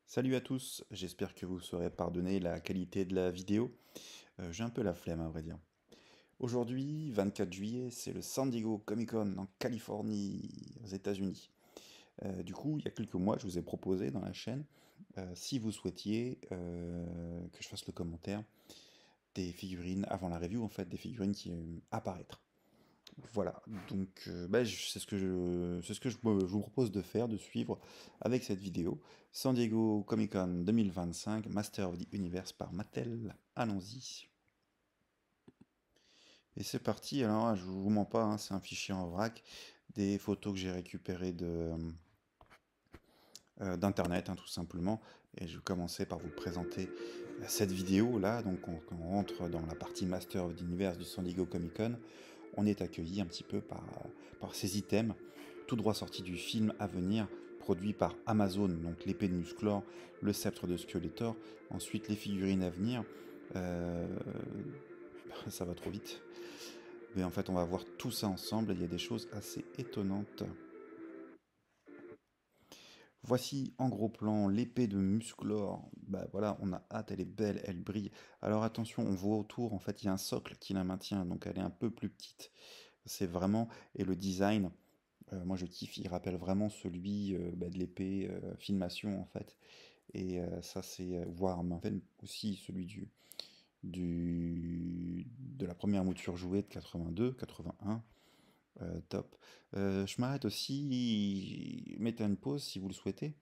Salut à tous, j'espère que vous saurez pardonner la qualité de la vidéo. J'ai un peu la flemme à vrai dire. Aujourd'hui, 24 juillet, c'est le San Diego Comic Con en Californie, aux États-Unis. Du coup, il y a quelques mois, je vous ai proposé dans la chaîne, si vous souhaitiez que je fasse le commentaire des figurines avant la review, en fait, des figurines qui apparaître. Voilà, donc c'est ce que je vous propose de faire, de suivre avec cette vidéo. San Diego Comic Con 2025, Master of the Universe par Mattel. Allons-y. Et c'est parti, alors je vous mens pas, hein, c'est un fichier en vrac, des photos que j'ai récupérées d'internet, hein, tout simplement. Et je vais commencer par vous présenter cette vidéo là. Donc on rentre dans la partie Master of the Universe du San Diego Comic Con. On est accueilli un petit peu par ces items, tout droit sortis du film à venir, produit par Amazon, donc l'épée de Musclor, le sceptre de Skeletor, ensuite les figurines à venir. Euh, Ça va trop vite. Mais en fait, on va voir tout ça ensemble, il y a des choses assez étonnantes. Voici en gros plan l'épée de Musclor. Bah voilà, on a hâte, elle est belle, elle brille. Alors attention, on voit autour, en fait, il y a un socle qui la maintient, donc elle est un peu plus petite. C'est vraiment, et le design, moi je kiffe, il rappelle vraiment celui de l'épée filmation en fait. Et ça c'est, voire mais en fait aussi celui de la première mouture jouée de 82, 81. Top. Je m'arrête aussi, mettez une pause si vous le souhaitez.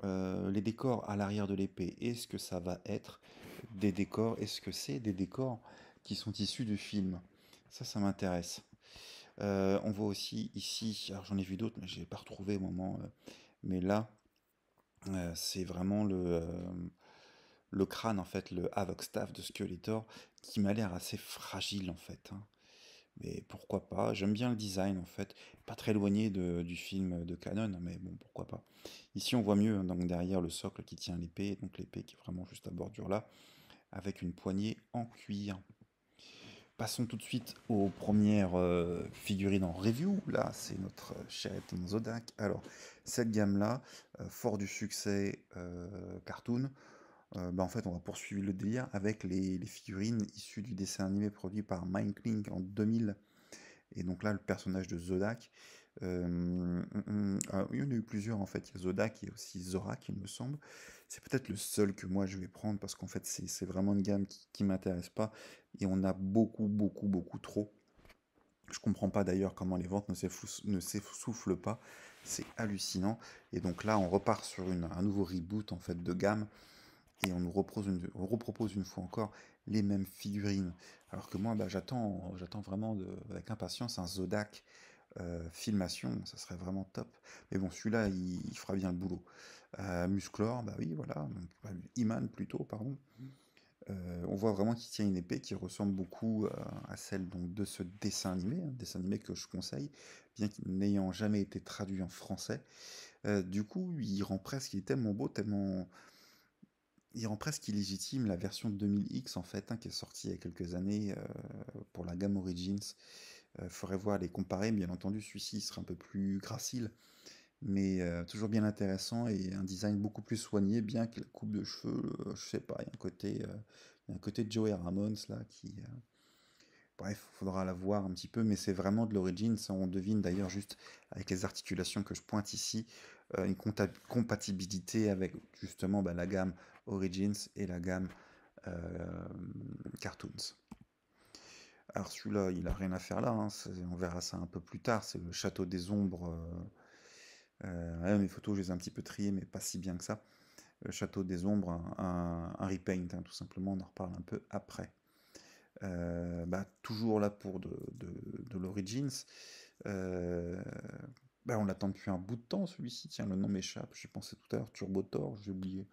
Les décors à l'arrière de l'épée, est-ce que ça va être des décors, est-ce que c'est des décors qui sont issus du film? Ça m'intéresse. On voit aussi ici, alors j'en ai vu d'autres, mais je n'ai pas retrouvé au moment. Mais là, c'est vraiment le crâne, en fait, le Havoc Staff de Skeletor, qui m'a l'air assez fragile, en fait, hein. Mais pourquoi pas? J'aime bien le design, en fait. Pas très éloigné du film de Canon, mais bon, pourquoi pas. Ici, on voit mieux, hein, donc derrière le socle qui tient l'épée, donc l'épée qui est vraiment juste à bordure là, avec une poignée en cuir. Passons tout de suite aux premières figurines en review. Là, c'est notre cher Ethan Zodak. Alors, cette gamme-là, fort du succès cartoon, en fait, on va poursuivre le délire avec les figurines issues du dessin animé produit par Mindlink en 2000. Et donc là, le personnage de Zodak, il y en a eu plusieurs en fait. Il y a Zodak et aussi Zorak, il me semble. C'est peut-être le seul que moi je vais prendre parce qu'en fait, c'est vraiment une gamme qui m'intéresse pas. Et on a beaucoup, beaucoup, beaucoup trop. Je comprends pas d'ailleurs comment les ventes ne s'essoufflent pas. C'est hallucinant. Et donc là, on repart sur un nouveau reboot en fait de gamme et on repropose une fois encore les mêmes figurines. Alors que moi, bah, j'attends vraiment avec impatience un Zodak filmation, ça serait vraiment top. Mais bon, celui-là, il fera bien le boulot. Musclor, bah oui, voilà. Donc, Iman plutôt, pardon. On voit vraiment qu'il tient une épée qui ressemble beaucoup à celle donc, de ce dessin animé que je conseille, bien qu'il n'ayant jamais été traduit en français. Du coup, il est tellement beau, tellement, il rend presque illégitime la version 2000X en fait, hein, qui est sortie il y a quelques années pour la gamme Origins. Faudrait voir les comparer, bien entendu, celui-ci sera un peu plus gracile, mais toujours bien intéressant et un design beaucoup plus soigné, bien que la coupe de cheveux, je sais pas, il y a un côté de Joey Ramone là qui. Bref, faudra la voir un petit peu, mais c'est vraiment de l'origine, ça on devine d'ailleurs juste avec les articulations que je pointe ici, une compatibilité avec justement la gamme Origins et la gamme euh, Cartoons. Alors celui-là, il a rien à faire là, hein, on verra ça un peu plus tard, c'est le Château des Ombres. Ouais, mes photos, je les ai un petit peu triées, mais pas si bien que ça. Le Château des Ombres, un repaint, hein, tout simplement, on en reparle un peu après. Toujours là pour de l'Origins. Euh, on l'attend depuis un bout de temps, celui-ci. Tiens, le nom m'échappe. J'ai pensé tout à l'heure, Turbotor, j'ai oublié.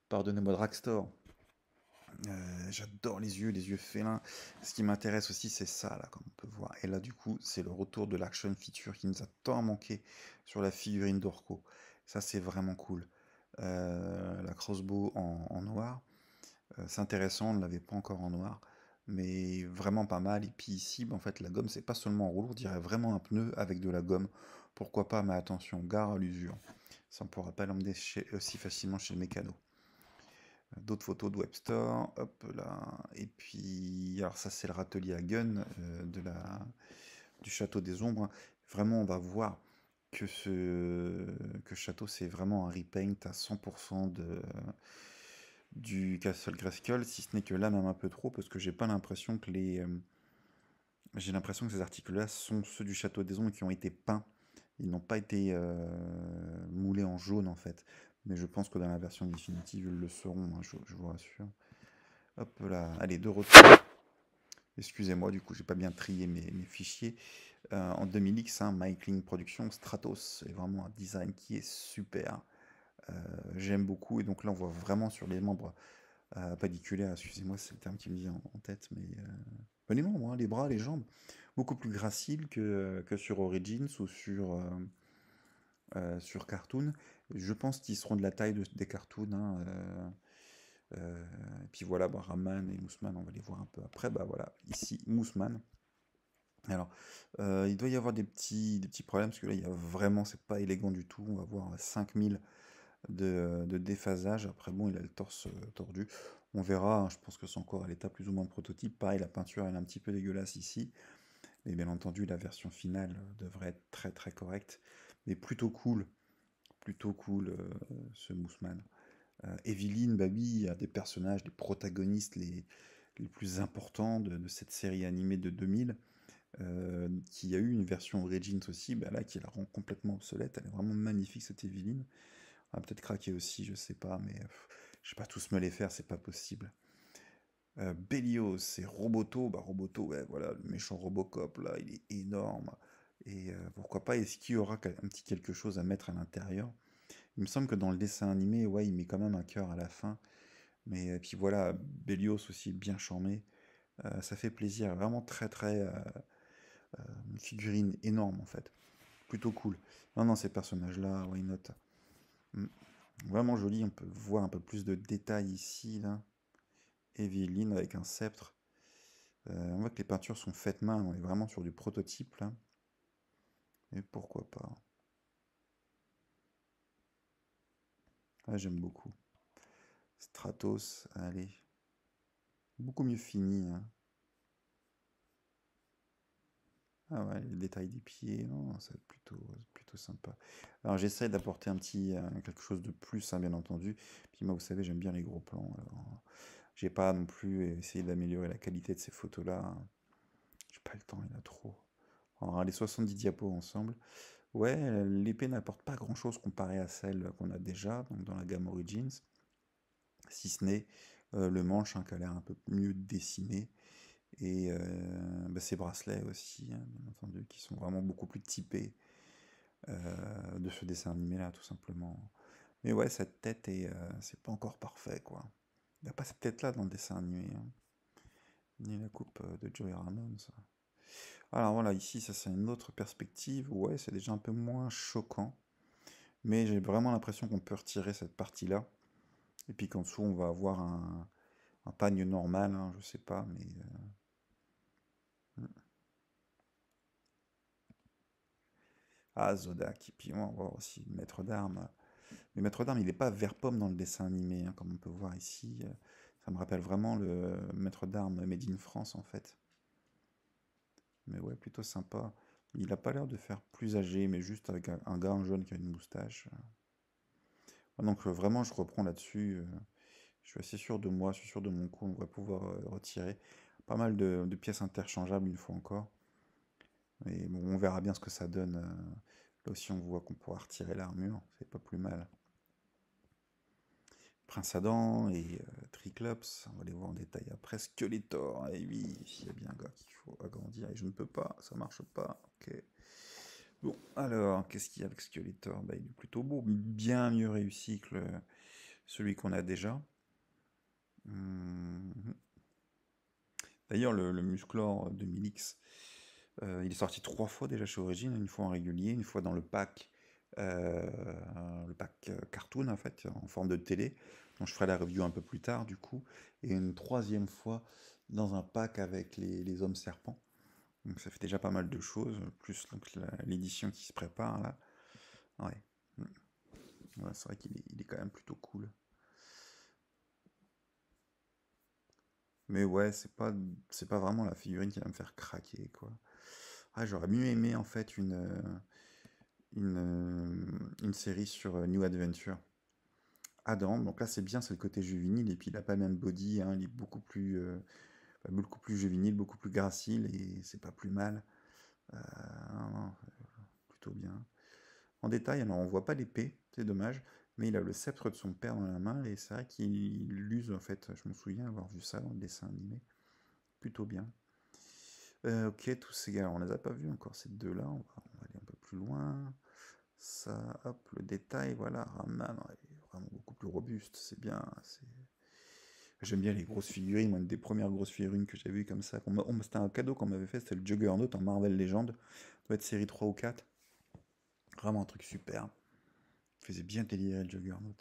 Pardonnez-moi, Dragstore. J'adore les yeux félins. Ce qui m'intéresse aussi, c'est ça, là, comme on peut voir. Et là, du coup, c'est le retour de l'action feature qui nous a tant manqué sur la figurine d'Orco. Ça, c'est vraiment cool. La crossbow en noir. C'est intéressant, on ne l'avait pas encore en noir, mais vraiment pas mal. Et puis ici, en fait, la gomme, c'est pas seulement en rouleau, on dirait vraiment un pneu avec de la gomme. Pourquoi pas, mais attention, gare à l'usure. Ça, on pourra pas l'emmener aussi facilement chez le mécano. D'autres photos de Webstore, hop là. Et puis, alors ça c'est le râtelier à gun du Château des Ombres. Vraiment, on va voir que que château c'est vraiment un repaint à 100% du Castle Grayskull, si ce n'est que là même un peu trop, parce que j'ai pas l'impression que j'ai l'impression que ces articles-là sont ceux du Château des Ombres qui ont été peints. Ils n'ont pas été moulés en jaune en fait. Mais je pense que dans la version définitive, ils le seront, hein, je vous rassure. Hop là, allez, de retour. Excusez-moi, du coup, j'ai pas bien trié mes fichiers. En 2000X, hein, MyClean Production Stratos, c'est vraiment un design qui est super. J'aime beaucoup, et donc là, on voit vraiment sur les membres pédiculaires, excusez-moi, c'est le terme qui me vient en tête, mais les membres, hein, les bras, les jambes, beaucoup plus graciles que sur Origins ou sur Cartoon. Je pense qu'ils seront de la taille des cartoons, hein, et puis voilà, bah, Raman et Mousman, on va les voir un peu après. Bah voilà, ici Mousman. Alors, il doit y avoir des petits problèmes parce que là, il y a vraiment, c'est pas élégant du tout. On va voir 5000 de déphasage. Après, bon, il a le torse tordu. On verra, hein, je pense que c'est encore à l'état plus ou moins de prototype. Pareil, la peinture, elle est un petit peu dégueulasse ici. Mais bien entendu, la version finale devrait être très très correcte. Mais plutôt cool ce Mousman. Evelyne, bah oui, il y a des personnages, des protagonistes les plus importants de cette série animée de 2000, qui a eu une version Origins aussi, bah là, qui la rend complètement obsolète. Elle est vraiment magnifique, cette Evelyne. On va peut-être craquer aussi, je sais pas, mais je vais pas tous me les faire, c'est pas possible. Bélios, c'est Roboto. Bah, Roboto, ouais, voilà, le méchant Robocop, là, il est énorme. Et pourquoi pas, est-ce qu'il y aura un petit quelque chose à mettre à l'intérieur? Il me semble que dans le dessin animé, ouais, il met quand même un cœur à la fin. Mais puis voilà, Bélios aussi bien charmé. Ça fait plaisir, vraiment très très une figurine énorme en fait. Plutôt cool. Non, non, ces personnages-là, why not? Mm. Vraiment joli, on peut voir un peu plus de détails ici, là. Evelyne avec un sceptre. On voit que les peintures sont faites main, on est vraiment sur du prototype là. Et pourquoi pas. Ah, j'aime beaucoup. Stratos, allez. Beaucoup mieux fini, hein. Ah ouais, les détails des pieds, non, ça va être plutôt sympa. Alors j'essaie d'apporter un petit quelque chose de plus, hein, bien entendu. Puis moi, vous savez, j'aime bien les gros plans. Alors, j'ai pas non plus essayé d'améliorer la qualité de ces photos-là, hein. J'ai pas le temps, il y en a trop. Alors, les 70 diapos ensemble. Ouais, l'épée n'apporte pas grand-chose comparé à celle qu'on a déjà, donc dans la gamme Origins. Si ce n'est le manche, hein, qui a l'air un peu mieux dessiné. Et bah, ces bracelets aussi, hein, bien entendu, qui sont vraiment beaucoup plus typés de ce dessin animé là, tout simplement. Mais ouais, cette tête c'est pas encore parfait, quoi. Il n'y a pas cette tête là dans le dessin animé, hein. Ni la coupe de Joey Ramone, ça. Alors voilà, ici, ça c'est une autre perspective. Ouais, c'est déjà un peu moins choquant. Mais j'ai vraiment l'impression qu'on peut retirer cette partie-là. Et puis qu'en dessous, on va avoir un pagne normal, hein, je sais pas, mais ah, Zodak. Et puis on va voir aussi le maître d'armes. Le maître d'armes, il n'est pas vert pomme dans le dessin animé, hein, comme on peut voir ici. Ça me rappelle vraiment le maître d'armes Made in France, en fait. Mais ouais, plutôt sympa. Il a pas l'air de faire plus âgé, mais juste avec un gars, un jeune qui a une moustache. Ah, donc vraiment, je reprends là-dessus. Je suis assez sûr de moi, je suis sûr de mon coup. On va pouvoir retirer pas mal de pièces interchangeables une fois encore. Mais bon, on verra bien ce que ça donne. Là aussi, on voit qu'on pourra retirer l'armure. C'est pas plus mal. Prince Adam et Triclops, on va les voir en détail après. Skeletor, et oui, il y a bien un gars qu'il faut agrandir et je ne peux pas, ça marche pas. Ok. Bon, alors, qu'est-ce qu'il y a avec Skeletor? Bah, il est plutôt beau, bien mieux réussi que celui qu'on a déjà. Mhm. D'ailleurs, le Musclor de Milix, il est sorti 3 fois déjà chez Origin, une fois en régulier, une fois dans euh, le pack cartoon en fait, en forme de télé, dont je ferai la review un peu plus tard du coup, et une troisième fois dans un pack avec les hommes serpents. Donc ça fait déjà pas mal de choses, plus donc l'édition qui se prépare là. Ouais. Ouais, c'est vrai qu'il est quand même plutôt cool. Mais ouais, c'est pas vraiment la figurine qui va me faire craquer, quoi. Ah, j'aurais mieux aimé en fait une série sur New Adventure. Adam, donc là c'est bien, c'est le côté juvénile, et puis il a pas le même body, hein, il est beaucoup plus juvénile, beaucoup plus gracile, et c'est pas plus mal. Non, non, plutôt bien. En détail, alors on voit pas l'épée, c'est dommage, mais il a le sceptre de son père dans la main, et c'est vrai qu'il l'use en fait, je me souviens avoir vu ça dans le dessin animé. Plutôt bien. Ok, tous ces gars, on les a pas vus encore, ces deux-là, on va aller un peu plus loin. Ça, hop, le détail, voilà, Raman, ouais, il est vraiment beaucoup plus robuste, c'est bien. J'aime bien les grosses figurines, moi, une des premières grosses figurines que j'ai vues comme ça, c'était un cadeau qu'on m'avait fait, c'était le Juggernaut en Marvel Legends, ça doit être série 3 ou 4. Vraiment un truc super. Il faisait bien délirer le Juggernaut.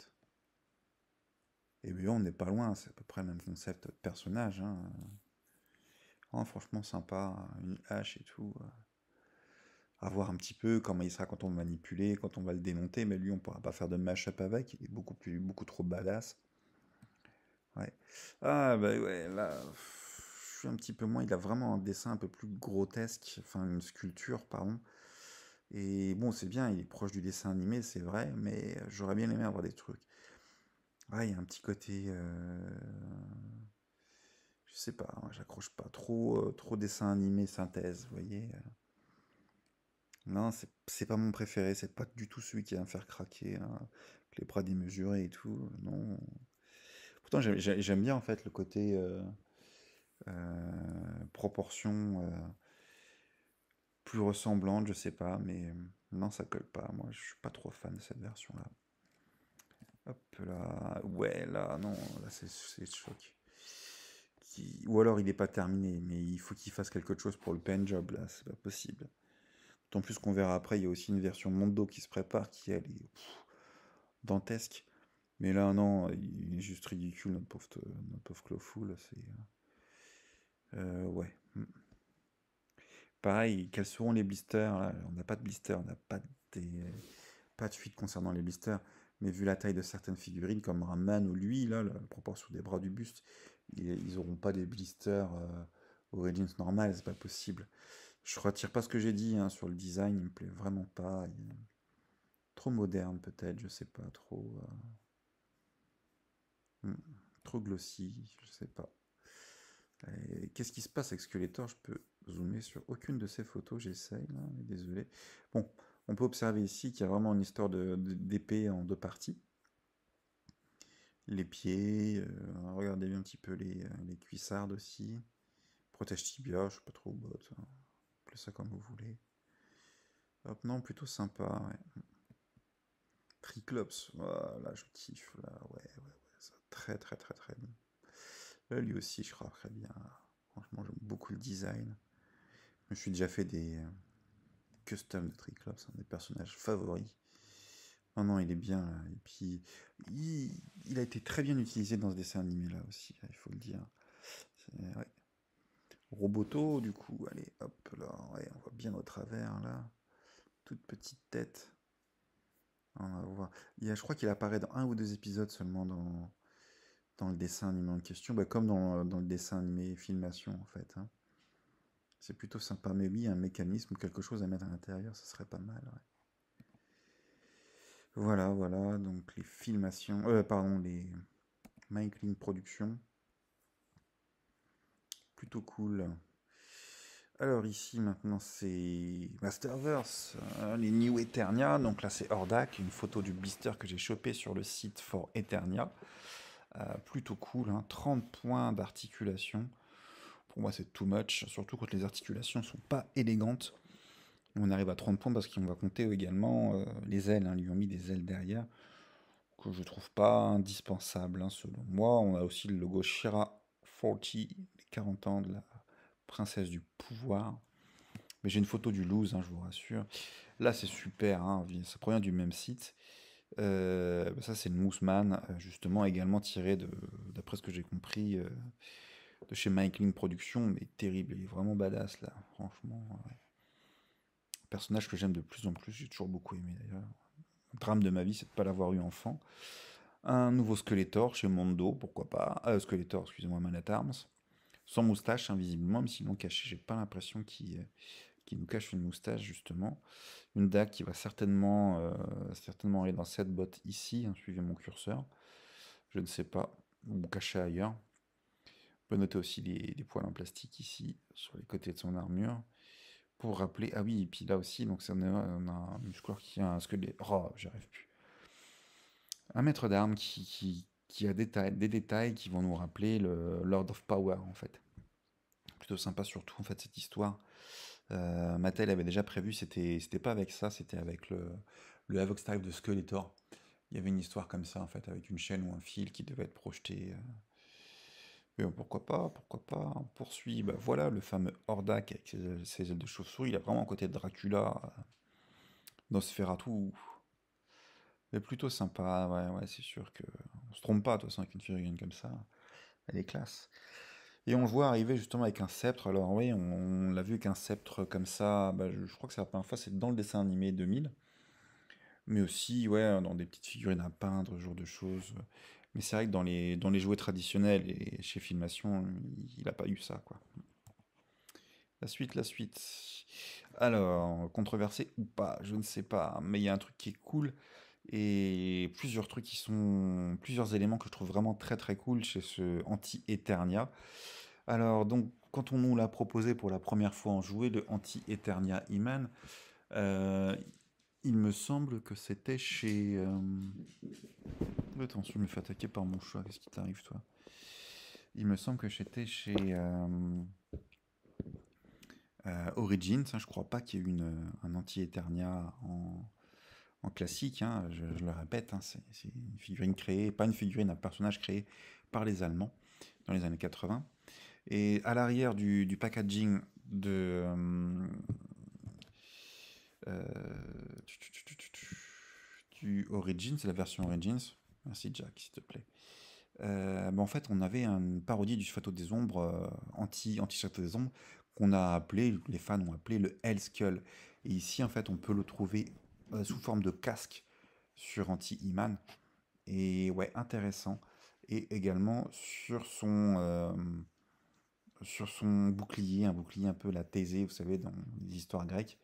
Et bien on n'est pas loin, c'est à peu près le même concept de personnage, hein. Oh, franchement sympa, une hache et tout. À voir un petit peu comment il sera quand on va le manipuler, quand on va le démonter, mais lui on pourra pas faire de mash-up avec, il est beaucoup trop badass. Ouais. Ah bah ouais, là, je suis un petit peu moins, il a vraiment un dessin un peu plus grotesque, enfin une sculpture, pardon. Et bon, c'est bien, il est proche du dessin animé, c'est vrai, mais j'aurais bien aimé avoir des trucs. Ouais, il y a un petit côté, je sais pas, hein, j'accroche pas trop dessin animé synthèse, vous voyez. Non, c'est pas mon préféré, c'est pas du tout celui qui va me faire craquer, hein, avec les bras démesurés et tout, non. Pourtant, j'aime bien en fait le côté proportion plus ressemblante, je sais pas, mais non, ça colle pas. Moi, je suis pas trop fan de cette version-là. Hop là, ouais, là, non, là c'est choc. Ou alors il est pas terminé, mais il faut qu'il fasse quelque chose pour le paint job là, c'est pas possible. D'autant plus qu'on verra après, il y a aussi une version Mondo qui se prépare, qui elle est dantesque. Mais là, non, il est juste ridicule, notre pauvre Clawful. Ouais. Pareil, quels seront les blisters là? On n'a pas de blisters, on n'a pas de fuite concernant les blisters. Mais vu la taille de certaines figurines, comme Raman ou lui, là, la proportion des bras du buste, ils auront pas des blisters Origins normales, c'est pas possible. Je retire pas ce que j'ai dit hein, sur le design, il me plaît vraiment pas. Il est trop moderne peut-être, je sais pas, trop glossy, je sais pas. Qu'est-ce qui se passe avec Skeletor? Je peux zoomer sur aucune de ces photos, j'essaye, là, mais désolé. Bon, on peut observer ici qu'il y a vraiment une histoire d'épée en deux parties. Les pieds, regardez un petit peu les cuissardes aussi. Protège tibia, je sais pas trop, botte, hein. Appelez ça comme vous voulez. Hop, non, plutôt sympa, ouais. Triclops, voilà, je kiffe, là, ouais, ouais, ouais, ça, très, très, très, très bon. Là, lui aussi, je crois très bien. Franchement, j'aime beaucoup le design. Je me suis déjà fait des customs de Triclops, un des personnages favoris. Non, non, il est bien, là. Et puis, il a été très bien utilisé dans ce dessin animé-là aussi, il faut le dire. Ouais. Roboto, du coup, allez, hop, là, ouais, on voit bien au travers, là. Toute petite tête. On va voir. Je crois qu'il apparaît dans un ou deux épisodes seulement dans le dessin animé en question, bah, comme dans le dessin animé filmation, en fait, hein. C'est plutôt sympa, mais oui, un mécanisme ou quelque chose à mettre à l'intérieur, ce serait pas mal, ouais. Voilà, voilà, donc les filmations, pardon, les Mike Productions, plutôt cool. Alors ici maintenant c'est Masterverse, les New Eternia, donc là c'est Hordak, une photo du blister que j'ai chopé sur le site For Eternia. Plutôt cool, hein, 30 points d'articulation. Pour moi c'est too much, surtout quand les articulations sont pas élégantes. On arrive à 30 points parce qu'on va compter également les ailes, hein, ils lui ont mis des ailes derrière, que je trouve pas indispensable, hein, selon moi. On a aussi le logo Shira 40, les 40 ans de la princesse du pouvoir. Mais j'ai une photo du loose, hein, je vous rassure. Là, c'est super, hein, ça provient du même site. Ça, c'est le Mooseman, justement, également tiré d'après ce que j'ai compris, de chez Mike Productions, mais terrible, il est vraiment badass là, franchement. Ouais. Personnage que j'aime de plus en plus, j'ai toujours beaucoup aimé d'ailleurs. drame de ma vie, c'est de ne pas l'avoir eu enfant. Un nouveau Skeletor chez Mondo, pourquoi pas. Skeletor, excusez-moi, Man at Arms. Sans moustache, invisiblement, mais sinon caché. J'ai pas l'impression qu'il nous cache une moustache, justement. Une dague qui va certainement aller dans cette botte ici. Hein, suivez mon curseur. Je ne sais pas. Ou caché ailleurs. On peut noter aussi les poils en plastique ici, sur les côtés de son armure. Pour rappeler. Ah oui, et puis là aussi, donc on a un musclore qui a un squelette. Oh, j'arrive plus. Un maître d'armes qui a des détails qui vont nous rappeler le Lord of Power, en fait. Plutôt sympa, surtout, en fait, cette histoire. Mattel avait déjà prévu, c'était pas avec ça, c'était avec le Havoc Style de Skeletor. Il y avait une histoire comme ça, en fait, avec une chaîne ou un fil qui devait être projeté. Mais bon, pourquoi pas, on poursuit. Bah, voilà, le fameux Hordak avec ses ailes de chauve-souris, il a vraiment un côté de Dracula, Nosferatu. Mais plutôt sympa, ouais, c'est sûr que. On se trompe pas, de toute façon, avec une figurine comme ça. Elle est classe. Et on le voit arriver justement avec un sceptre. Alors oui, on l'a vu avec un sceptre comme ça. Bah, je crois que c'est la première fois, c'est dans le dessin animé 2000. Mais aussi, ouais, dans des petites figurines à peindre, ce genre de choses. Mais c'est vrai que dans les jouets traditionnels et chez Filmation, il a pas eu ça, quoi. La suite, la suite. Alors, controversé ou pas, je ne sais pas. Mais il y a un truc qui est cool et plusieurs éléments que je trouve vraiment très très cool chez ce anti-Eternia. Alors, donc, quand on nous l'a proposé pour la première fois en jouet, le anti-Eternia Iman, euh, il me semble que c'était chez. Attention, je me fais attaquer par mon chat, qu'est-ce qui t'arrive, toi? Il me semble que c'était chez Origins, hein, je crois pas qu'il y ait eu un anti-Eternia en classique, hein, je le répète, hein, c'est une figurine créée, pas une figurine, un personnage créé par les Allemands dans les années 80. Et à l'arrière du packaging euh, du Origins, c'est la version Origins. Merci Jack, s'il te plaît. En fait, on avait une parodie du Château des Ombres, anti-Château des Ombres, qu'on a appelé, les fans ont appelé le Hell Skull. Et ici, en fait, on peut le trouver sous forme de casque sur Anti-Iman. Et ouais, intéressant. Et également sur son bouclier, un bouclier un peu la thésée, vous savez, dans les histoires grecques.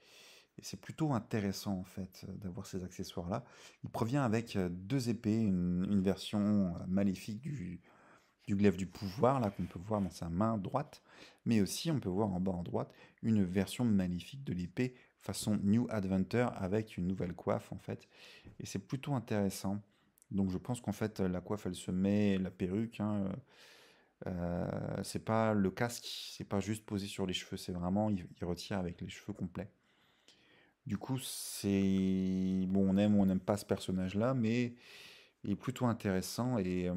Et c'est plutôt intéressant en fait d'avoir ces accessoires-là. Il provient avec deux épées, une version maléfique du glaive du pouvoir, là qu'on peut voir dans sa main droite, mais aussi on peut voir en bas en droite une version maléfique de l'épée façon New Adventure avec une nouvelle coiffe en fait. Et c'est plutôt intéressant. Donc je pense qu'en fait la coiffe elle se met, la perruque, hein, c'est pas le casque, c'est pas juste posé sur les cheveux, c'est vraiment il retire avec les cheveux complets. Du coup, c'est bon, on aime ou on n'aime pas ce personnage-là, mais il est plutôt intéressant et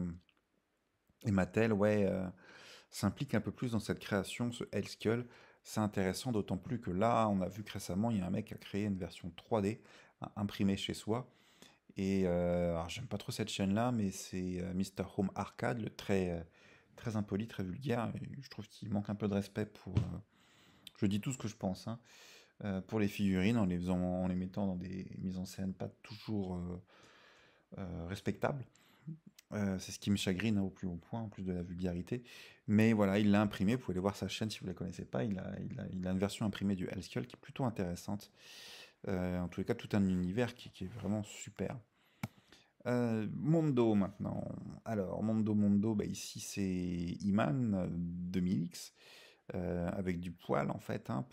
Mattel, ouais, s'implique un peu plus dans cette création, ce Hellskull. C'est intéressant, d'autant plus que là, on a vu que récemment, il y a un mec qui a créé une version 3D imprimée chez soi. Et alors, j'aime pas trop cette chaîne-là, mais c'est Mr. Home Arcade, le très impoli, très vulgaire. Et je trouve qu'il manque un peu de respect pour. Je dis tout ce que je pense, hein, pour les figurines, en les mettant dans des mises en scène pas toujours respectables. C'est ce qui me chagrine hein, au plus haut point, en plus de la vulgarité. Mais voilà, il l'a imprimé, vous pouvez aller voir sa chaîne si vous ne la connaissez pas. Il a une version imprimée du Hellskull qui est plutôt intéressante. En tous les cas, tout un univers qui est vraiment super. Mondo maintenant. Alors, Mondo, bah, ici c'est Iman 2000X avec du poil en fait, hein,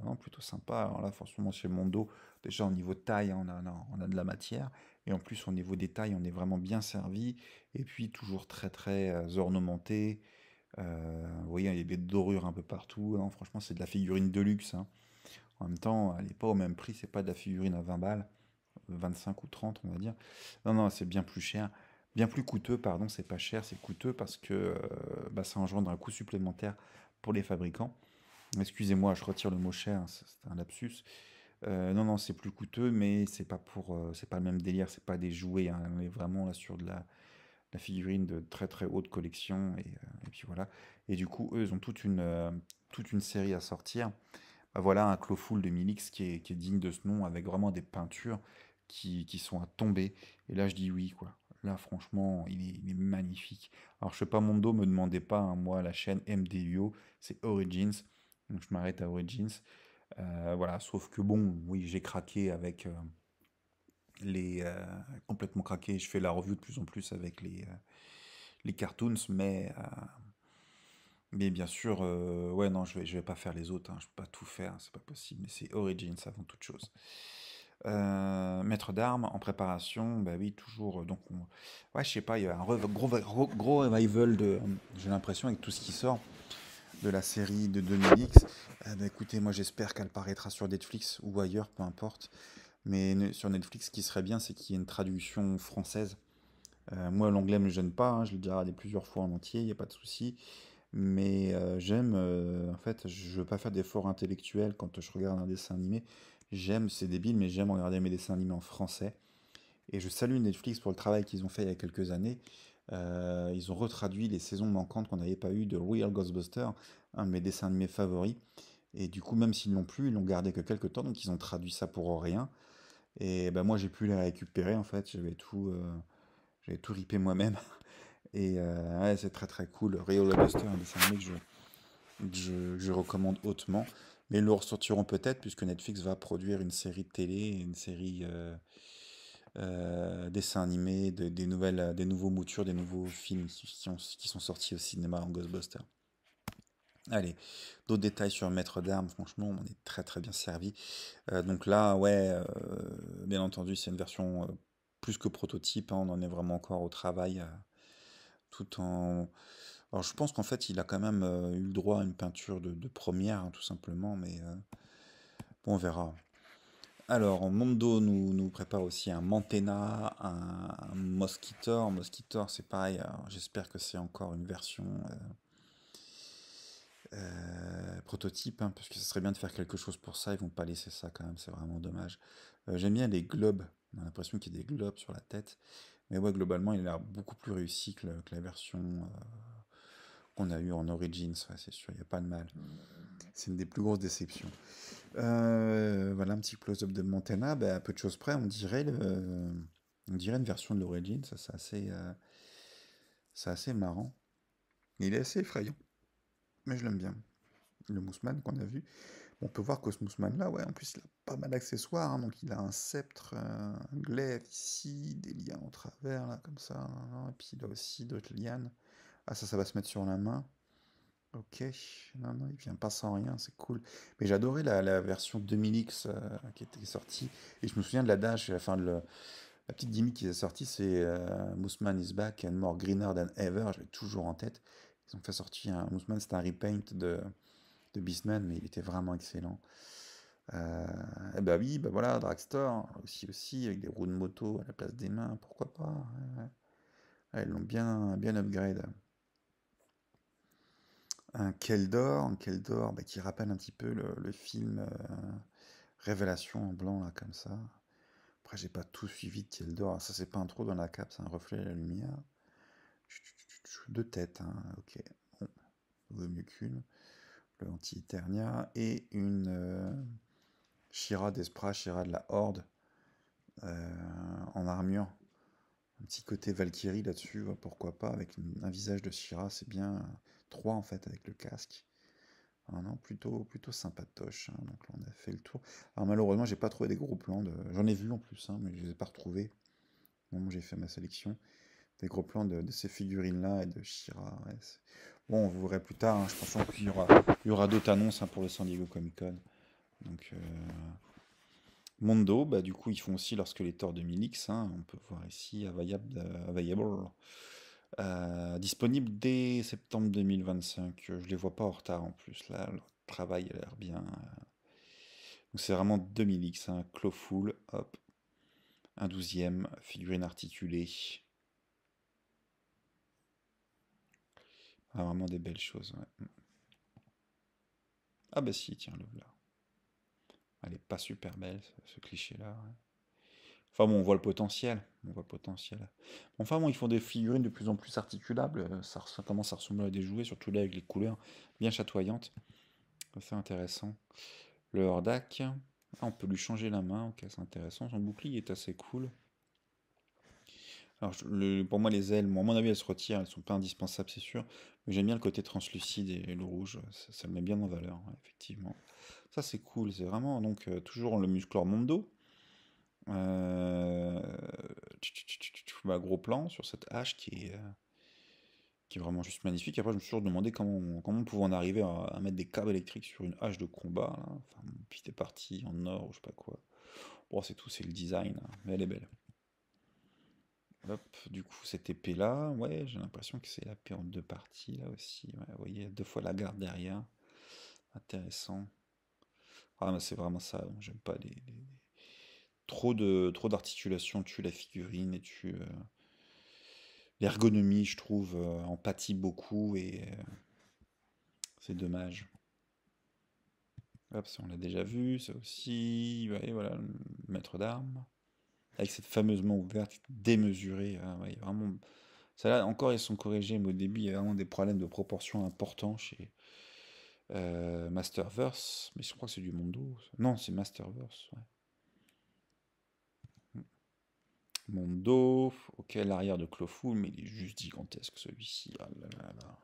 non, plutôt sympa. Alors là, forcément, chez Mondo, déjà au niveau taille, hein, on a de la matière, et en plus au niveau des tailles, on est vraiment bien servi, et puis toujours très très ornementé. Vous voyez, il y a des dorures un peu partout, hein. Franchement, c'est de la figurine de luxe, hein. En même temps, elle n'est pas au même prix, c'est pas de la figurine à 20 balles, 25 ou 30, on va dire. Non, non, c'est bien plus cher. Bien plus coûteux, pardon, c'est pas cher, c'est coûteux parce que bah, ça engendre un coût supplémentaire pour les fabricants. Excusez-moi, je retire le mot cher, hein, c'est un lapsus. Non, non, c'est plus coûteux, mais c'est pas le même délire, c'est pas des jouets, hein, on est vraiment là sur de la figurine de très très haute collection, et puis voilà. Et du coup, eux, ils ont toute une série à sortir. Bah, voilà un Clawful de Milix qui est digne de ce nom, avec vraiment des peintures qui sont à tomber. Et là, je dis oui, quoi. Là, franchement, il est magnifique. Alors, je fais pas mon dos, me demandez pas, hein, moi, la chaîne MDUO, c'est Origins. Donc, je m'arrête à Origins. Voilà, sauf que bon, oui, j'ai craqué avec les. Complètement craqué. Je fais la revue de plus en plus avec les cartoons, mais bien sûr, ouais, non, je vais pas faire les autres, hein, je peux pas tout faire, c'est pas possible, mais c'est Origins avant toute chose. Maître d'armes en préparation, bah oui, toujours. Donc, ouais, je sais pas, il y a un gros revival j'ai l'impression, avec tout ce qui sort de la série de 2000X. Bah, écoutez, moi j'espère qu'elle paraîtra sur Netflix ou ailleurs, peu importe. Mais sur Netflix, ce qui serait bien, c'est qu'il y ait une traduction française. Moi, l'anglais me gêne pas, hein, je l'ai déjà regardé plusieurs fois en entier, il n'y a pas de souci. Mais j'aime, en fait, je veux pas faire d'efforts intellectuels quand je regarde un dessin animé. J'aime, c'est débile, mais j'aime regarder mes dessins animés en français. Et je salue Netflix pour le travail qu'ils ont fait il y a quelques années. Ils ont retraduit les saisons manquantes qu'on n'avait pas eues de Real Ghostbusters, un de mes dessins animés favoris. Et du coup, même s'ils l'ont plus, ils l'ont gardé que quelques temps, donc ils ont traduit ça pour rien. Et ben moi, j'ai pu les récupérer en fait. J'avais tout ripé moi-même. Et ouais, c'est très très cool. Real Ghostbusters, un dessin animé que je recommande hautement. Mais ils le ressortiront peut-être, puisque Netflix va produire une série de télé, une série dessins animés, des nouveaux moutures, des nouveaux films qui sont sortis au cinéma en Ghostbusters. Allez, d'autres détails sur Maître d'Armes, franchement, on est très très bien servi. Donc là, ouais, bien entendu, c'est une version plus que prototype, hein, on en est vraiment encore au travail, tout en... Alors je pense qu'en fait, il a quand même eu le droit à une peinture de première, hein, tout simplement, mais bon, on verra. Alors, Mondo nous prépare aussi un Mantena, un Mosquitor. Mosquitor, c'est pareil, alors j'espère que c'est encore une version prototype, hein, parce que ce serait bien de faire quelque chose pour ça, ils vont pas laisser ça quand même, c'est vraiment dommage. J'aime bien les globes, on a l'impression qu'il y a des globes sur la tête, mais ouais, globalement, il a l'air beaucoup plus réussi que la version qu'on a eue en Origins, ouais, c'est sûr, il n'y a pas de mal. C'est une des plus grosses déceptions. Voilà un petit close-up de Montana. Bah, à peu de choses près, on dirait une version de l'Origin. Ça, c'est assez marrant. Il est assez effrayant, mais je l'aime bien. Le Mousseman qu'on a vu. On peut voir que ce Mousseman là, ouais, en plus il a pas mal d'accessoires, hein. Donc il a un sceptre, un glaive ici, des liens en travers là, comme ça, hein. Et puis il a aussi d'autres lianes. Ah, ça va se mettre sur la main. Ok, non, non, il vient pas sans rien, c'est cool. Mais j'adorais la version 2000X qui était sortie. Et je me souviens de l'adage, enfin, la petite gimmick qui est sortie, c'est Mousman is back and more greener than ever. Je l'ai toujours en tête. Ils ont fait sortir un Mousman, c'était un repaint de Beastman, mais il était vraiment excellent. Et bah oui, bah voilà, Dragstore, aussi, avec des roues de moto à la place des mains, pourquoi pas. Ouais, ouais. Ouais, ils l'ont bien upgrade. Un Keldor bah, qui rappelle un petit peu le film Révélation en blanc, là, comme ça. Après, j'ai pas tout suivi de Keldor. Alors, ça, c'est pas un trou dans la cape, c'est un reflet de la lumière. Deux têtes, hein, ok. Bon, vaut mieux qu'une. Le anti-Eternia et une Shira d'Espra, Shira de la Horde en armure. Un petit côté Valkyrie là-dessus, ouais, pourquoi pas, avec un visage de Shira, c'est bien. Trois en fait, avec le casque. Ah non, plutôt sympatoche, hein. Donc là, on a fait le tour. Alors malheureusement, j'ai pas trouvé des gros plans de... J'en ai vu en plus, hein, mais je les ai pas retrouvés. Bon, j'ai fait ma sélection. Des gros plans de ces figurines-là et de Shira. Ouais, bon, vous verrez plus tard, hein. Je pense qu'il y aura d'autres annonces, hein, pour le San Diego Comic Con. Donc, Mondo, bah, du coup, ils font aussi leur Skeletor 2000X, hein. On peut voir ici, Available. Disponible dès septembre 2025. Je les vois pas en retard en plus. Là, le travail a l'air bien. Donc c'est vraiment 2000X, un Clawful, hop, un 12e, figurine articulée. Ah, vraiment des belles choses, ouais. Ah bah si, tiens, le voilà. Elle est pas super belle, ce cliché-là, ouais. Enfin bon, on voit le potentiel. On voit le potentiel. Enfin bon, ils font des figurines de plus en plus articulables. Ça commence à ressembler à des jouets, surtout là avec les couleurs bien chatoyantes. C'est intéressant. Le Hordak. Ah, on peut lui changer la main, ok, c'est intéressant. Son bouclier est assez cool. Alors, pour moi, les ailes, bon, à mon avis, elles se retirent, elles sont pas indispensables, c'est sûr. Mais j'aime bien le côté translucide et le rouge, ça le met bien en valeur, ouais, effectivement. Ça, c'est cool, c'est vraiment donc toujours le Musclor Mondo. Euh, bah, gros plan sur cette hache qui est vraiment juste magnifique. Après, je me suis toujours demandé comment on pouvait en arriver à mettre des câbles électriques sur une hache de combat, là. Enfin, puis c'était parti en or ou je sais pas quoi. Bon, c'est tout, c'est le design, hein, mais elle est belle. Hop, du coup, cette épée-là, ouais, j'ai l'impression que c'est la paix en deux parties, là aussi. Ouais, vous voyez, deux fois la garde derrière. Intéressant. Ah, mais c'est vraiment ça, donc j'aime pas trop d'articulation tue la figurine et tue l'ergonomie, je trouve, en pâtit beaucoup et c'est dommage. Hop, ça on l'a déjà vu, ça aussi. Ouais, voilà, le maître d'armes. Avec cette fameuse main ouverte démesurée. Ah, ouais, vraiment. Ça là, encore, ils sont corrigés, mais au début, il y a vraiment des problèmes de proportion importants chez Masterverse. Mais je crois que c'est du Mondo. Non, c'est Masterverse. Ouais. Mondo. Ok, l'arrière de Clawful, mais il est juste gigantesque celui-ci. Ah là là là.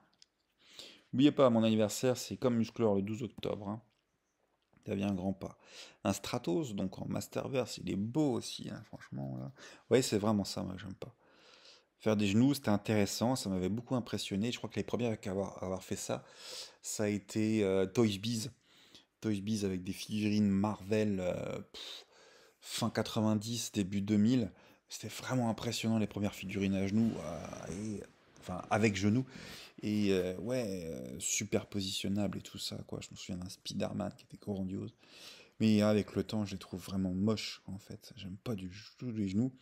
N'oubliez pas, mon anniversaire, c'est comme Musclor le 12 octobre. Hein. T'as bien un grand pas. Un Stratos, donc en Masterverse, il est beau aussi, hein, franchement. Là. Ouais, c'est vraiment ça, moi, que j'aime pas. Faire des genoux, c'était intéressant, ça m'avait beaucoup impressionné. Je crois que les premiers à avoir fait ça, ça a été Toys Biz. Toys Biz avec des figurines Marvel fin 90, début 2000. C'était vraiment impressionnant les premières figurines à genoux, enfin avec genoux. Et ouais, super positionnable et tout ça, quoi. Je me souviens d'un Spider-Man qui était grandiose. Mais avec le temps, je les trouve vraiment moches, en fait. J'aime pas du tout les genoux.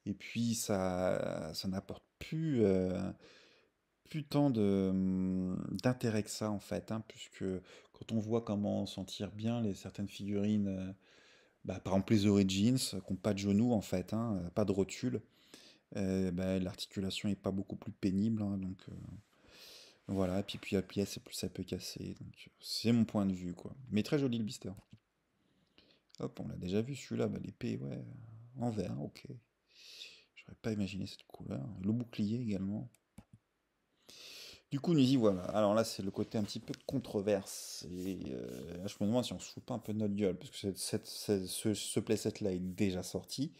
Et puis, ça n'apporte plus tant d'intérêt que ça, en fait, hein, puisque quand on voit comment s'en tirent bien certaines figurines, bah, par exemple les Origins, qui n'ont pas de genoux, en fait, hein, pas de rotule, bah, l'articulation est pas beaucoup plus pénible, hein, donc voilà, et puis la pièce, ça peut casser, donc c'est mon point de vue, quoi. Mais très joli le blister. Hop, on l'a déjà vu celui-là, bah, l'épée, ouais, en vert, ok. J'aurais pas imaginé cette couleur. Le bouclier également. Du coup, nous y voilà. Alors là, c'est le côté un petit peu controverse. Et là, je me demande si on se fout pas un peu de notre gueule, parce que ce playset-là est déjà sorti.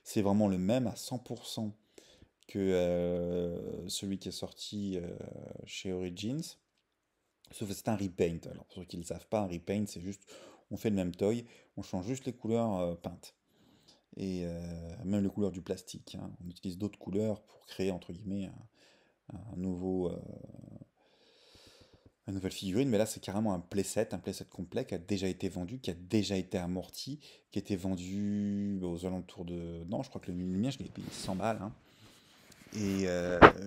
C'est vraiment le même à 100% que celui qui est sorti chez Origins. Sauf que c'est un repaint. Alors, pour ceux qui ne le savent pas, un repaint, c'est juste, on fait le même toy, on change juste les couleurs peintes. Et même les couleurs du plastique. Hein. On utilise d'autres couleurs pour créer, entre guillemets, un nouveau, une nouvelle figurine, mais là c'est carrément un playset complet qui a déjà été vendu, qui a déjà été amorti, qui a été vendu aux alentours de... Non, je crois que le mien, je l'ai payé 100 balles. Hein. Et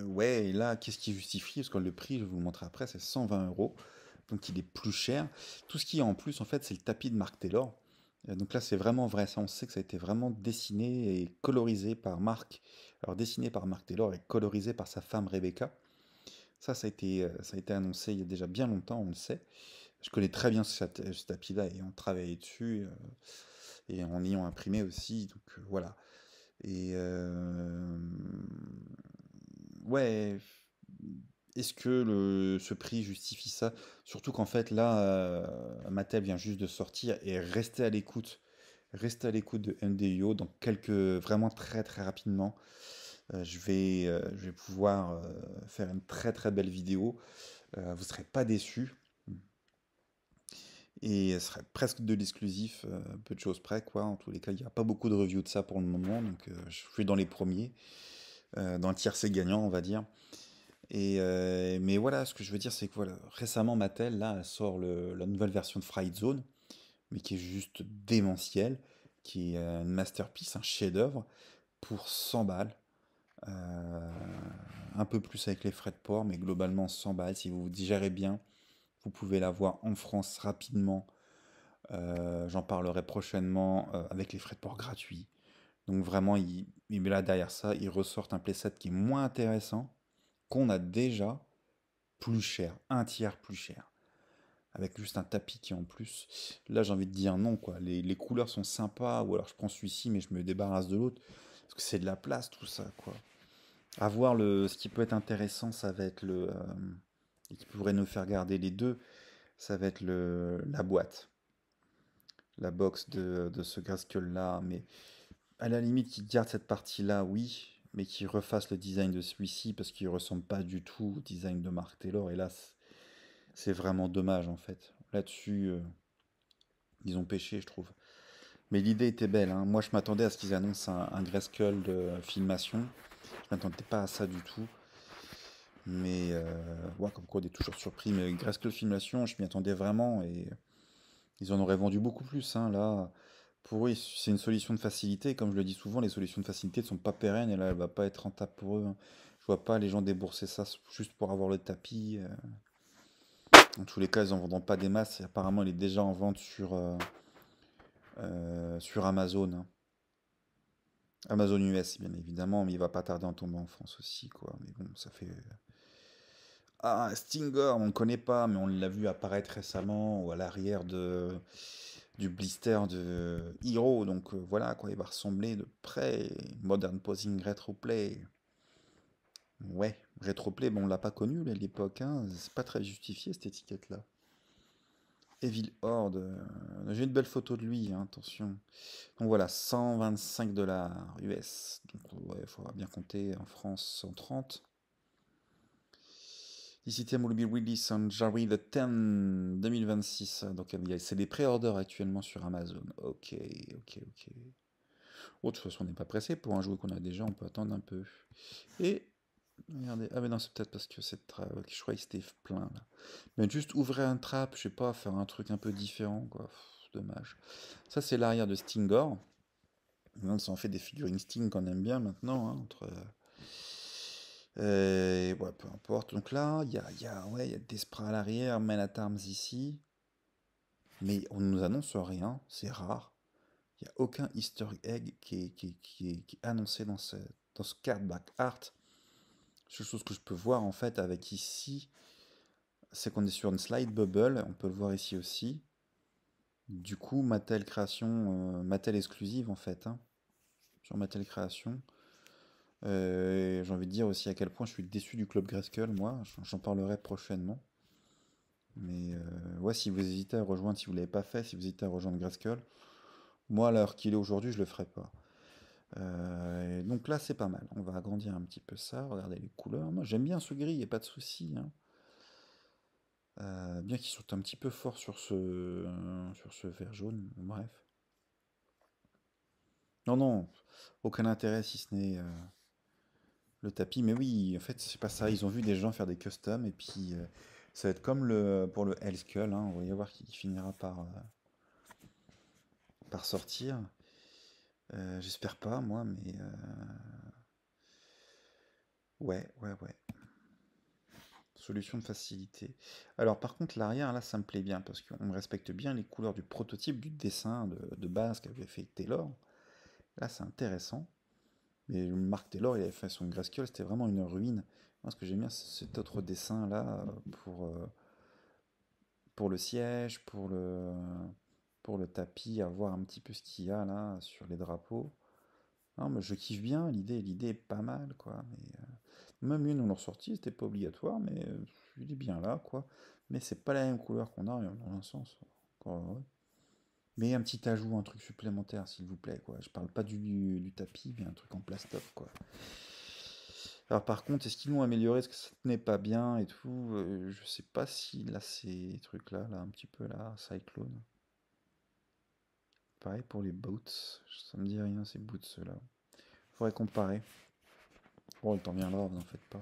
ouais, et là, qu'est-ce qui justifie? Parce que le prix, je vais vous le montrer après, c'est 120 euros. Donc il est plus cher. Tout ce qui est en plus, en fait, c'est le tapis de Mark Taylor. Donc là, c'est vraiment vrai. Ça, on sait que ça a été vraiment dessiné et colorisé par Mark. Alors, dessiné par Mark Taylor et colorisé par sa femme Rebecca. Ça a été annoncé il y a déjà bien longtemps, on le sait. Je connais très bien ce tapis-là et on travaillait dessus et en ayant imprimé aussi. Donc voilà. Et ouais, est-ce que ce prix justifie ça? Surtout qu'en fait là, Mattel vient juste de sortir et restez à l'écoute. Restez à l'écoute de MDUO dans vraiment très très rapidement. Je vais pouvoir faire une très très belle vidéo. Vous ne serez pas déçus. Et ce serait presque de l'exclusif, peu de choses près, quoi. En tous les cas, il n'y a pas beaucoup de reviews de ça pour le moment, donc je suis dans les premiers, dans le tiercé gagnant, on va dire. Mais voilà, ce que je veux dire, c'est que voilà, récemment, Mattel, là, elle sort la nouvelle version de Fright Zone, mais qui est juste démentielle, qui est une masterpiece, un chef-d'œuvre, pour 100 balles. Euh, un peu plus avec les frais de port, mais globalement 100 balles. Si vous vous digérez bien, vous pouvez l'avoir en France rapidement. J'en parlerai prochainement avec les frais de port gratuits. Donc vraiment, il met là derrière ça, il ressortent un playset qui est moins intéressant, qu'on a déjà plus cher, un tiers plus cher. avec juste un tapis qui est en plus. Là, j'ai envie de dire non, quoi. Les couleurs sont sympas, ou alors je prends celui-ci, mais je me débarrasse de l'autre, parce que c'est de la place, tout ça, quoi. À voir ce qui peut être intéressant, ça va être et qui pourrait nous faire garder les deux, ça va être la boîte, la box de ce Grayskull-là, mais à la limite, qu'il garde cette partie-là, oui, mais qu'il refasse le design de celui-ci, parce qu'il ressemble pas du tout au design de Mark Taylor, et là, c'est vraiment dommage, en fait. Là-dessus, ils ont pêché, je trouve. Mais l'idée était belle, hein. Moi, je m'attendais à ce qu'ils annoncent un Grayskull de filmation. Je m'attendais pas à ça du tout. Mais, ouais, comme quoi, on est toujours surpris. Mais Grayskull filmation, je m'y attendais vraiment. Et ils en auraient vendu beaucoup plus, hein. Là, pour eux, c'est une solution de facilité. Comme je le dis souvent, les solutions de facilité ne sont pas pérennes. Et là, elle va pas être rentable pour eux, hein. Je vois pas les gens débourser ça juste pour avoir le tapis. En tous les cas, ils en vendront pas des masses. Et apparemment, il est déjà en vente sur Amazon, hein. Amazon US, bien évidemment, mais il va pas tarder en tomber en France aussi, quoi. Mais bon, ça fait. Ah, Stinger, on ne connaît pas, mais on l'a vu apparaître récemment ou à l'arrière du blister de Hero, donc voilà, quoi, il va ressembler de près. Modern Posing Retroplay. Ouais, Retroplay, bon, on l'a pas connu à l'époque, hein, c'est pas très justifié cette étiquette-là. Evil Horde, j'ai une belle photo de lui, hein, attention. Donc voilà, 125 dollars US. Donc ouais, il faudra bien compter en France 130. This item will be released on January the 10 2026. Donc c'est des pré-orders actuellement sur Amazon. Ok, ok, ok. Oh, de toute façon, on n'est pas pressé pour un jeu qu'on a déjà, on peut attendre un peu. Et regardez, ah mais non, c'est peut-être parce que c'est je croyais que c'était plein là. Mais juste ouvrir un trap, je sais pas, faire un truc un peu différent, quoi. Pff, dommage. Ça, c'est l'arrière de Stingor. Maintenant, ça en fait des figurines Sting qu'on aime bien maintenant, hein, ouais, peu importe. Donc là, ouais, il y a des sprays à l'arrière, Man at Arms ici. Mais on ne nous annonce rien, c'est rare. Il n'y a aucun Easter egg qui est annoncé dans ce cardback art. La seule chose que je peux voir en fait avec ici, c'est qu'on est sur une slide bubble, on peut le voir ici aussi. Du coup, Mattel Création, Mattel exclusive en fait, hein, sur Mattel Création. J'ai envie de dire aussi à quel point je suis déçu du Club Grayskull, moi, j'en parlerai prochainement. Mais ouais, si vous hésitez à rejoindre, si vous ne l'avez pas fait, si vous hésitez à rejoindre Grayskull, moi, à l'heure qu'il est aujourd'hui, je le ferai pas. Donc là, c'est pas mal. On va agrandir un petit peu ça. Regardez les couleurs. Moi, j'aime bien ce gris, il n'y a pas de souci, hein. Bien qu'ils soient un petit peu forts sur ce vert jaune. Bref. Non, non, aucun intérêt si ce n'est le tapis. Mais oui, en fait, c'est pas ça. Ils ont vu des gens faire des customs et puis ça va être comme pour le Hellskull, hein. On va y voir qui finira par sortir. J'espère pas, moi, mais ouais, ouais, ouais. Solution de facilité. Alors par contre l'arrière là ça me plaît bien parce qu'on respecte bien les couleurs du prototype du dessin de base qu'avait fait Taylor. Là c'est intéressant. Mais Mark Taylor il avait fait son Grayskull, c'était vraiment une ruine. Moi ce que j'aime bien c'est cet autre dessin là pour le siège, pour le tapis, à voir un petit peu ce qu'il y a là sur les drapeaux. Non mais je kiffe bien, l'idée est pas mal quoi. Même une, on l'a ressorti, c'était pas obligatoire, mais il est bien là, quoi. Mais c'est pas la même couleur qu'on a, dans un sens. Ouais. Mais un petit ajout, un truc supplémentaire, s'il vous plaît, quoi. Je parle pas du tapis, mais un truc en plastoc, quoi. Alors par contre, est-ce qu'ils l'ont amélioré? Est-ce que ça tenait pas bien et tout? Je sais pas si là, ces trucs-là, là, un petit peu là, Cyclone. Pareil pour les boots. Ça me dit rien, ces boots, ceux-là. Faudrait comparer. Bon, le temps viendra, vous en faites pas.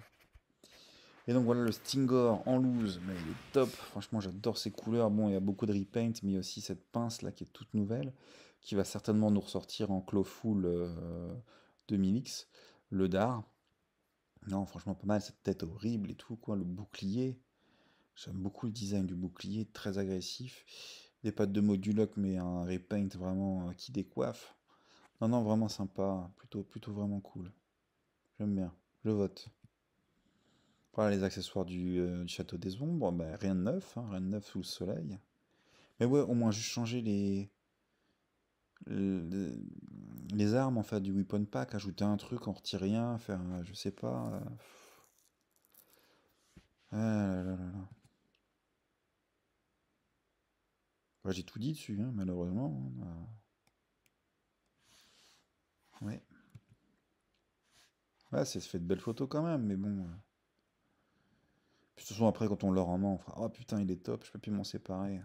Et donc voilà le Stingor en loose, mais il est top, franchement j'adore ces couleurs. Bon, il y a beaucoup de repaint, mais il y a aussi cette pince là qui est toute nouvelle, qui va certainement nous ressortir en Clawful 2000X, le dard. Non, franchement pas mal, cette tête horrible et tout, quoi, le bouclier. J'aime beaucoup le design du bouclier, très agressif. Des pattes de moduloc, mais un repaint vraiment qui décoiffe. Non, non, vraiment sympa, plutôt vraiment cool. J'aime bien, je vote. Voilà les accessoires du Château des Ombres, bah, rien de neuf, hein, rien de neuf sous le soleil. Mais ouais, au moins juste changer les, les armes en fait du weapon pack, ajouter un truc, en retirer rien, faire, je sais pas. Ah là là là là. Ouais, j'ai tout dit dessus, hein, malheureusement, hein. Ouais, ouais, c'est fait de belles photos quand même, mais bon. Puis de toute façon, après, quand on l'aura en main, on fera: oh putain, il est top, je peux plus m'en séparer.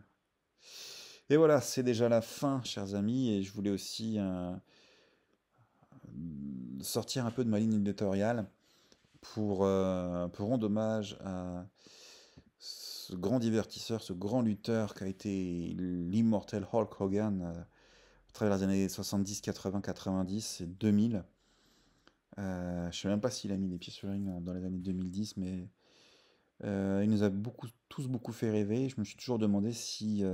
Et voilà, c'est déjà la fin, chers amis, et je voulais aussi sortir un peu de ma ligne éditoriale pour rendre hommage à ce grand divertisseur, ce grand lutteur qui a été l'immortel Hulk Hogan à travers les années 70, 80, 90 et 2000. Je sais même pas s'il a mis les pieds sur le ring dans les années 2010, mais il nous a tous beaucoup fait rêver. Je me suis toujours demandé si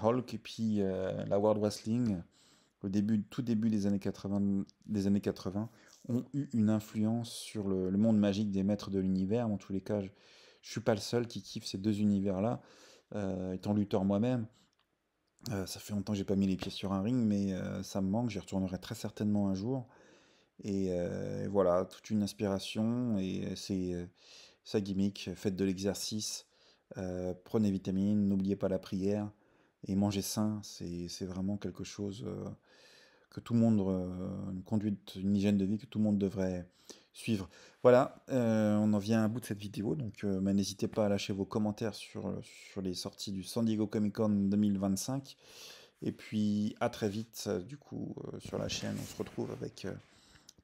Hulk et puis la World Wrestling, tout début des années 80, ont eu une influence sur le monde magique des maîtres de l'univers. En tous les cas, je suis pas le seul qui kiffe ces deux univers-là. Étant lutteur moi-même, ça fait longtemps que j'ai pas mis les pieds sur un ring, mais ça me manque. J'y retournerai très certainement un jour. Et voilà, toute une inspiration. Et c'est sa gimmick. Faites de l'exercice, prenez vitamines, n'oubliez pas la prière. Et manger sain, c'est vraiment quelque chose que tout le monde, une conduite, une hygiène de vie que tout le monde devrait suivre. Voilà, on en vient à bout de cette vidéo, donc mais n'hésitez pas à lâcher vos commentaires sur les sorties du San Diego Comic Con 2025. Et puis à très vite, du coup, sur la chaîne, on se retrouve avec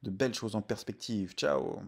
de belles choses en perspective. Ciao!